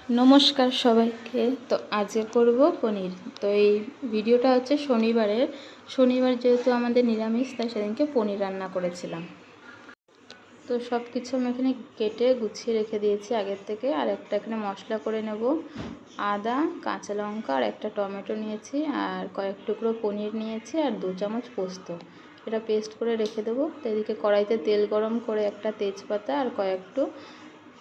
নমস্কার সবাইকে। তো আজকে করব পনির। তো এই ভিডিওটা হচ্ছে শনিবার যেহেতু আমাদের নিরামিষ, তাই সেদিনকে পনির রান্না করেছিলাম। তো সব কিছু আমি এখানে কেটে গুছিয়ে রেখে দিয়েছি আগের থেকে। আর একটা এখানে মশলা করে নেব, আদা, কাঁচা লঙ্কা আর একটা টমেটো নিয়েছি, আর কয়েক টুকরো পনির নিয়েছি, আর 2 চামচ পোস্ত। এটা পেস্ট করে রেখে দেবো। তো এদিকে কড়াইতে তেল গরম করে একটা তেজপাতা আর কয়েকটু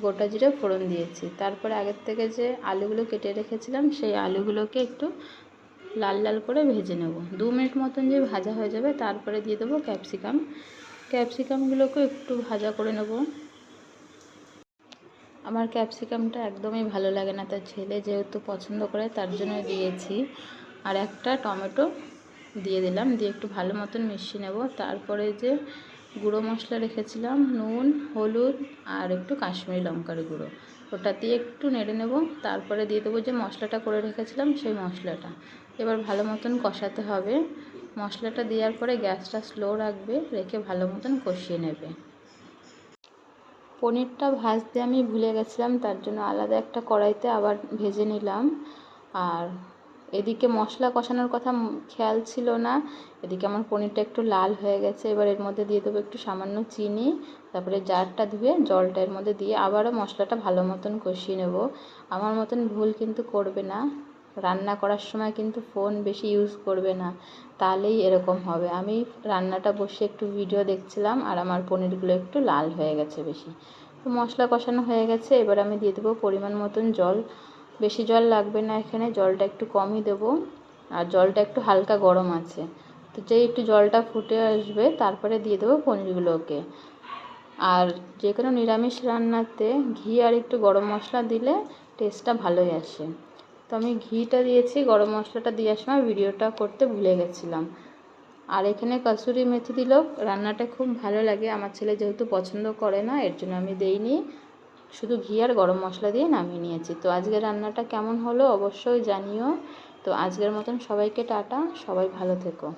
গোটা জিরে ফোড়ন দিয়েছি। তারপরে আগের থেকে যে আলুগুলো কেটে রেখেছিলাম সেই আলুগুলোকে একটু লাল লাল করে ভেজে নেব। 2 মিনিট মতন যে ভাজা হয়ে যাবে, তারপরে দিয়ে দেবো ক্যাপসিকামগুলোকেও একটু ভাজা করে নেব। আমার ক্যাপসিকামটা একদমই ভালো লাগে না, তার ছেলে যেহেতু পছন্দ করে তার জন্য দিয়েছি। আর একটা টমেটো দিয়ে দিলাম, দিয়ে একটু ভালো মতন মিশিয়ে নেব। তারপরে যে গুঁড়ো মশলা রেখেছিলাম, নুন, হলুদ আর একটু কাশ্মীরি লঙ্কার গুঁড়ো, ওটা দিয়ে একটু নেড়ে নেব। তারপরে দিয়ে দেবো যে মশলাটা করে রেখেছিলাম সেই মশলাটা। এবার ভালো মতন কষাতে হবে। মশলাটা দেওয়ার পরে গ্যাসটা স্লো রাখবে, রেখে ভালো মতন কষিয়ে নেবে। পনিরটা ভাজতে আমি ভুলে গেছিলাম, তার জন্য আলাদা একটা কড়াইতে আবার ভেজে নিলাম। আর এদিকে মশলা কষানোর কথা খেয়াল ছিল না, এদিকে আমার পনিরটা একটু লাল হয়ে গেছে। এবার এর মধ্যে দিয়ে দেবো একটু সামান্য চিনি, তারপরে জারটা ধুয়ে জলটা এর মধ্যে দিয়ে আবারও মশলাটা ভালো মতন কষিয়ে নেব। আমার মতন ভুল কিন্তু করবে না, রান্না করার সময় কিন্তু ফোন বেশি ইউজ করবে না, তাহলেই এরকম হবে। আমি রান্নাটা বসে একটু ভিডিও দেখছিলাম আর আমার পনিরগুলো একটু লাল হয়ে গেছে বেশি। তো মশলা কষানো হয়ে গেছে, এবার আমি দিয়ে দেবো পরিমাণ মতন জল। বেশি জল লাগবে না, এখানে জলটা একটু কমই দেবো। আর জলটা একটু হালকা গরম আছে। তো যেই একটু জলটা ফুটে আসবে, তারপরে দিয়ে দেবো পনিরগুলোকে। আর যে কোনো নিরামিষ রান্নাতে ঘি আর একটু গরম মশলা দিলে টেস্টটা ভালোই আসে। তো আমি ঘিটা দিয়েছি, গরম মশলাটা দেওয়ার সময় ভিডিওটা করতে ভুলে গেছিলাম। আর এখানে কসুরি মেথি দিলেও রান্নাটা খুব ভালো লাগে। আমার ছেলে যেহেতু পছন্দ করে না, এর জন্য আমি দেইনি, শুধু ঘি আর গরম মশলা দিয়ে নামিয়ে নিয়েছি। তো আজকের রান্নাটা কেমন হলো অবশ্যই জানিও। তো আজকের মতন সবাইকে টাটা, সবাই ভালো থেকো।